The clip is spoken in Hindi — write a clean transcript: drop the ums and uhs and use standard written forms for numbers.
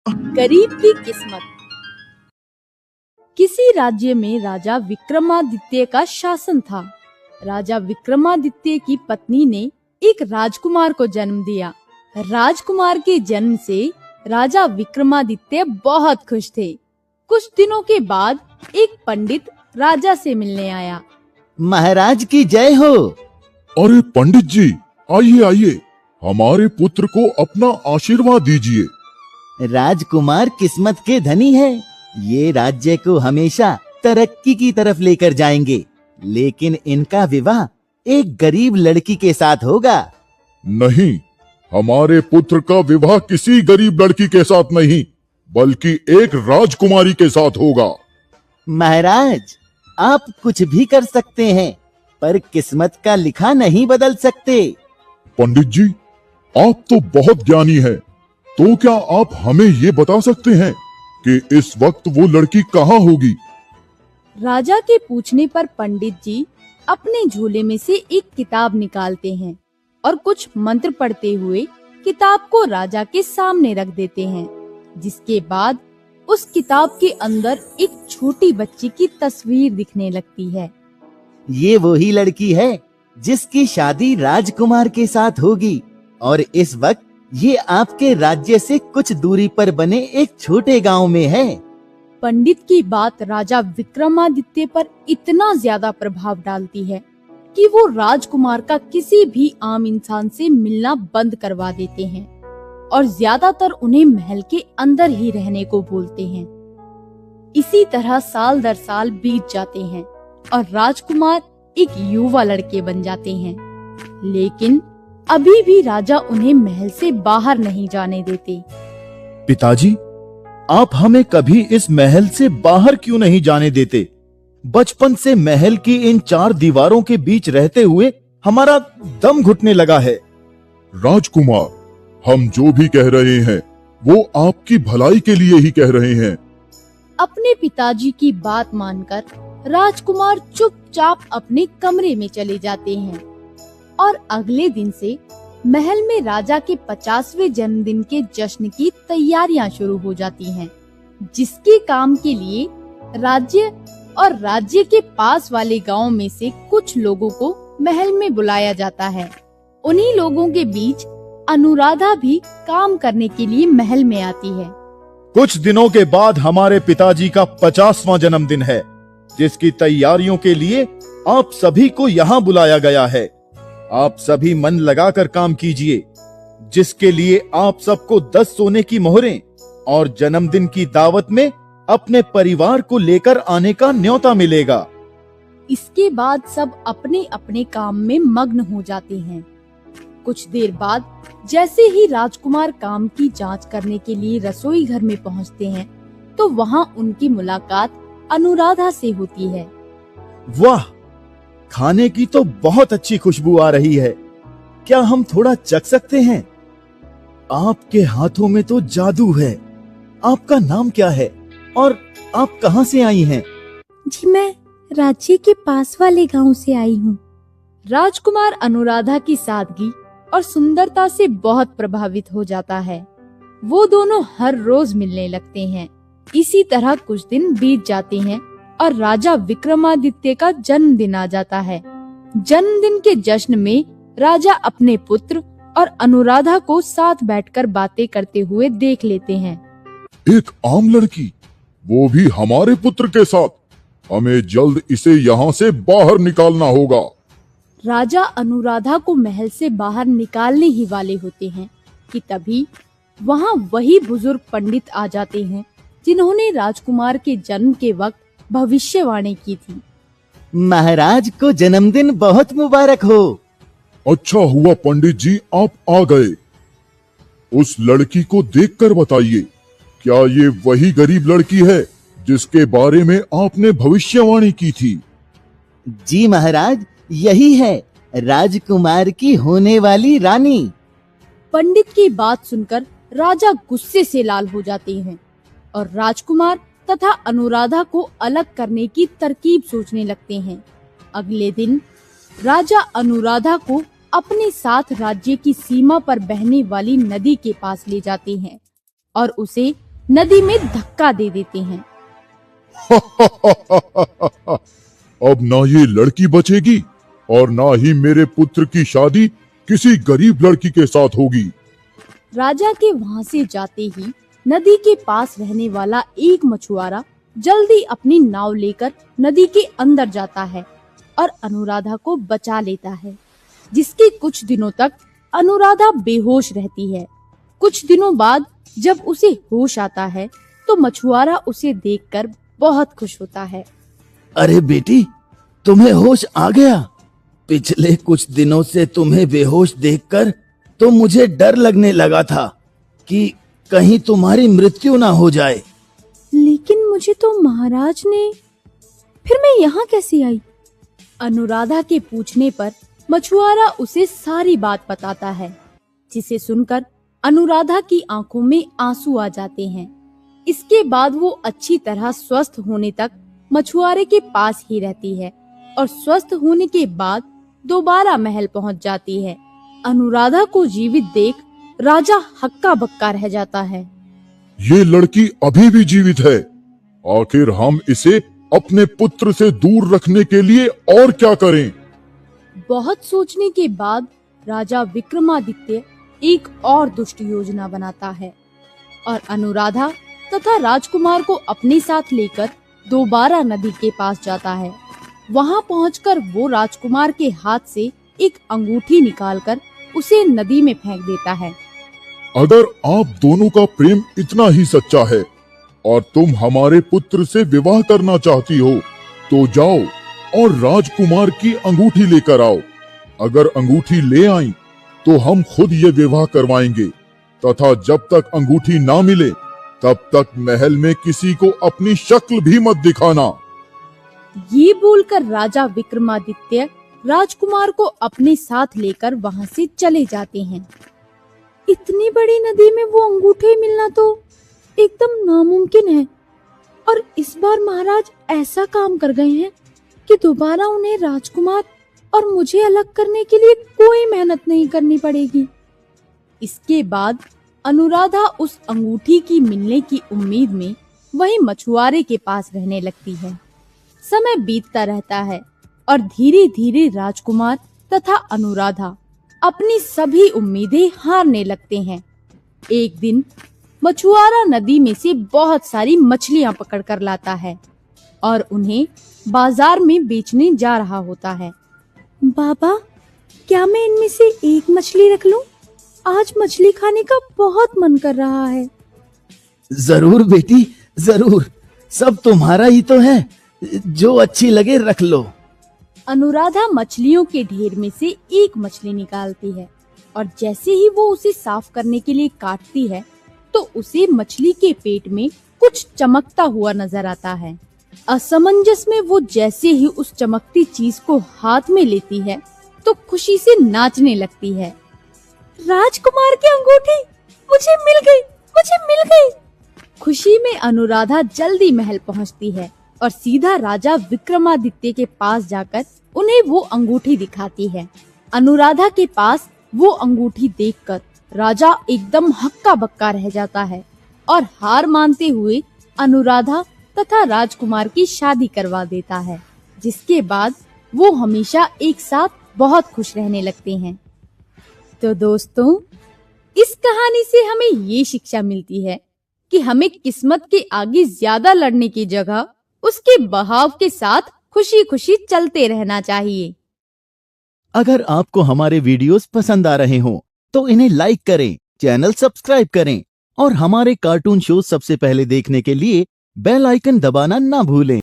गरीब की किस्मत। किसी राज्य में राजा विक्रमादित्य का शासन था। राजा विक्रमादित्य की पत्नी ने एक राजकुमार को जन्म दिया। राजकुमार के जन्म से राजा विक्रमादित्य बहुत खुश थे। कुछ दिनों के बाद एक पंडित राजा से मिलने आया। महाराज की जय हो। अरे पंडित जी, आइए आइए, हमारे पुत्र को अपना आशीर्वाद दीजिए। राजकुमार किस्मत के धनी है। ये राज्य को हमेशा तरक्की की तरफ लेकर जाएंगे, लेकिन इनका विवाह एक गरीब लड़की के साथ होगा। नहीं, हमारे पुत्र का विवाह किसी गरीब लड़की के साथ नहीं, बल्कि एक राजकुमारी के साथ होगा। महाराज, आप कुछ भी कर सकते हैं, पर किस्मत का लिखा नहीं बदल सकते। पंडित जी, आप तो बहुत ज्ञानी हैं, तो क्या आप हमें ये बता सकते हैं कि इस वक्त वो लड़की कहाँ होगी? राजा के पूछने पर पंडित जी अपने झोले में से एक किताब निकालते हैं और कुछ मंत्र पढ़ते हुए किताब को राजा के सामने रख देते हैं, जिसके बाद उस किताब के अंदर एक छोटी बच्ची की तस्वीर दिखने लगती है। ये वही लड़की है जिसकी शादी राजकुमार के साथ होगी, और इस वक्त ये आपके राज्य से कुछ दूरी पर बने एक छोटे गांव में है। पंडित की बात राजा विक्रमादित्य पर इतना ज्यादा प्रभाव डालती है कि वो राजकुमार का किसी भी आम इंसान से मिलना बंद करवा देते हैं और ज्यादातर उन्हें महल के अंदर ही रहने को बोलते हैं। इसी तरह साल दर साल बीत जाते हैं और राजकुमार एक युवा लड़के बन जाते हैं, लेकिन अभी भी राजा उन्हें महल से बाहर नहीं जाने देते। पिताजी, आप हमें कभी इस महल से बाहर क्यों नहीं जाने देते? बचपन से महल की इन 4 दीवारों के बीच रहते हुए हमारा दम घुटने लगा है। राजकुमार, हम जो भी कह रहे हैं वो आपकी भलाई के लिए ही कह रहे हैं। अपने पिताजी की बात मानकर राजकुमार चुपचाप अपने कमरे में चले जाते हैं और अगले दिन से महल में राजा के 50वें जन्मदिन के जश्न की तैयारियां शुरू हो जाती हैं, जिसके काम के लिए राज्य और राज्य के पास वाले गांव में से कुछ लोगों को महल में बुलाया जाता है। उन्हीं लोगों के बीच अनुराधा भी काम करने के लिए महल में आती है। कुछ दिनों के बाद हमारे पिताजी का 50वां जन्मदिन है, जिसकी तैयारियों के लिए आप सभी को यहाँ बुलाया गया है। आप सभी मन लगाकर काम कीजिए, जिसके लिए आप सबको 10 सोने की मोहरें और जन्मदिन की दावत में अपने परिवार को लेकर आने का न्योता मिलेगा। इसके बाद सब अपने अपने काम में मग्न हो जाते हैं। कुछ देर बाद जैसे ही राजकुमार काम की जांच करने के लिए रसोई घर में पहुंचते हैं, तो वहां उनकी मुलाकात अनुराधा से होती है। वाह, खाने की तो बहुत अच्छी खुशबू आ रही है। क्या हम थोड़ा चख सकते हैं? आपके हाथों में तो जादू है। आपका नाम क्या है और आप कहां से आई हैं? जी, मैं राज्य के पास वाले गांव से आई हूँ। राजकुमार अनुराधा की सादगी और सुंदरता से बहुत प्रभावित हो जाता है। वो दोनों हर रोज मिलने लगते हैं। इसी तरह कुछ दिन बीत जाते हैं और राजा विक्रमादित्य का जन्मदिन आ जाता है। जन्मदिन के जश्न में राजा अपने पुत्र और अनुराधा को साथ बैठकर बातें करते हुए देख लेते हैं। एक आम लड़की, वो भी हमारे पुत्र के साथ। हमें जल्द इसे यहाँ से बाहर निकालना होगा। राजा अनुराधा को महल से बाहर निकालने ही वाले होते हैं कि तभी वहाँ वही बुजुर्ग पंडित आ जाते हैं जिन्होंने राजकुमार के जन्म के वक्त भविष्यवाणी की थी। महाराज को जन्मदिन बहुत मुबारक हो। अच्छा हुआ पंडित जी आप आ गए। उस लड़की को देखकर बताइए, क्या ये वही गरीब लड़की है जिसके बारे में आपने भविष्यवाणी की थी? जी महाराज, यही है राजकुमार की होने वाली रानी। पंडित की बात सुनकर राजा गुस्से से लाल हो जाते हैं और राजकुमार तथा अनुराधा को अलग करने की तरकीब सोचने लगते हैं। अगले दिन राजा अनुराधा को अपने साथ राज्य की सीमा पर बहने वाली नदी के पास ले जाते हैं और उसे नदी में धक्का दे देते हैं। अब ना ये लड़की बचेगी और ना ही मेरे पुत्र की शादी किसी गरीब लड़की के साथ होगी। राजा के वहां से जाते ही नदी के पास रहने वाला एक मछुआरा जल्दी अपनी नाव लेकर नदी के अंदर जाता है और अनुराधा को बचा लेता है, जिसके कुछ दिनों तक अनुराधा बेहोश रहती है। कुछ दिनों बाद जब उसे होश आता है तो मछुआरा उसे देखकर बहुत खुश होता है। अरे बेटी, तुम्हें होश आ गया। पिछले कुछ दिनों से तुम्हें बेहोश देखकर तो मुझे डर लगने लगा था कि कहीं तुम्हारी मृत्यु ना हो जाए। लेकिन मुझे तो महाराज ने, फिर मैं यहाँ कैसे आई? अनुराधा के पूछने पर मछुआरा उसे सारी बात बताता है, जिसे सुनकर अनुराधा की आंखों में आंसू आ जाते हैं। इसके बाद वो अच्छी तरह स्वस्थ होने तक मछुआरे के पास ही रहती है और स्वस्थ होने के बाद दोबारा महल पहुंच जाती है। अनुराधा को जीवित देख राजा हक्का बक्का रह जाता है। ये लड़की अभी भी जीवित है। आखिर हम इसे अपने पुत्र से दूर रखने के लिए और क्या करें? बहुत सोचने के बाद राजा विक्रमादित्य एक और दुष्ट योजना बनाता है और अनुराधा तथा राजकुमार को अपने साथ लेकर दोबारा नदी के पास जाता है। वहां पहुंचकर वो राजकुमार के हाथ से एक अंगूठी निकालकर उसे नदी में फेंक देता है। अगर आप दोनों का प्रेम इतना ही सच्चा है और तुम हमारे पुत्र से विवाह करना चाहती हो तो जाओ और राजकुमार की अंगूठी लेकर आओ। अगर अंगूठी ले आई तो हम खुद ये विवाह करवाएंगे तथा जब तक अंगूठी ना मिले तब तक महल में किसी को अपनी शक्ल भी मत दिखाना। ये बोलकर राजा विक्रमादित्य राजकुमार को अपने साथ लेकर वहां से चले जाते हैं। इतनी बड़ी नदी में वो अंगूठे मिलना तो एकदम नामुमकिन है और इस बार महाराज ऐसा काम कर गए हैं कि दोबारा उन्हें राजकुमार और मुझे अलग करने के लिए कोई मेहनत नहीं करनी पड़ेगी। इसके बाद अनुराधा उस अंगूठी की मिलने की उम्मीद में वहीं मछुआरे के पास रहने लगती है। समय बीतता रहता है और धीरे धीरे राजकुमार तथा अनुराधा अपनी सभी उम्मीदें हारने लगते हैं। एक दिन मछुआरा नदी में से बहुत सारी मछलियां पकड़ कर लाता है और उन्हें बाजार में बेचने जा रहा होता है। बाबा, क्या मैं इनमें से एक मछली रख लूं? आज मछली खाने का बहुत मन कर रहा है। जरूर बेटी, जरूर। सब तुम्हारा ही तो है, जो अच्छी लगे रख लो। अनुराधा मछलियों के ढेर में से एक मछली निकालती है और जैसे ही वो उसे साफ करने के लिए काटती है तो उसे मछली के पेट में कुछ चमकता हुआ नजर आता है। असमंजस में वो जैसे ही उस चमकती चीज को हाथ में लेती है तो खुशी से नाचने लगती है। राजकुमार की अंगूठी मुझे मिल गई, मुझे मिल गई। खुशी में अनुराधा जल्दी महल पहुंचती है और सीधा राजा विक्रमादित्य के पास जाकर उन्हें वो अंगूठी दिखाती है। अनुराधा के पास वो अंगूठी देखकर राजा एकदम हक्का बक्का रह जाता है और हार मानते हुए अनुराधा तथा राजकुमार की शादी करवा देता है, जिसके बाद वो हमेशा एक साथ बहुत खुश रहने लगते हैं। तो दोस्तों, इस कहानी से हमें ये शिक्षा मिलती है कि हमें किस्मत के आगे ज्यादा लड़ने की जगह उसके बहाव के साथ खुशी खुशी चलते रहना चाहिए। अगर आपको हमारे वीडियोस पसंद आ रहे हों तो इन्हें लाइक करें, चैनल सब्सक्राइब करें और हमारे कार्टून शो सबसे पहले देखने के लिए बेल आइकन दबाना ना भूलें।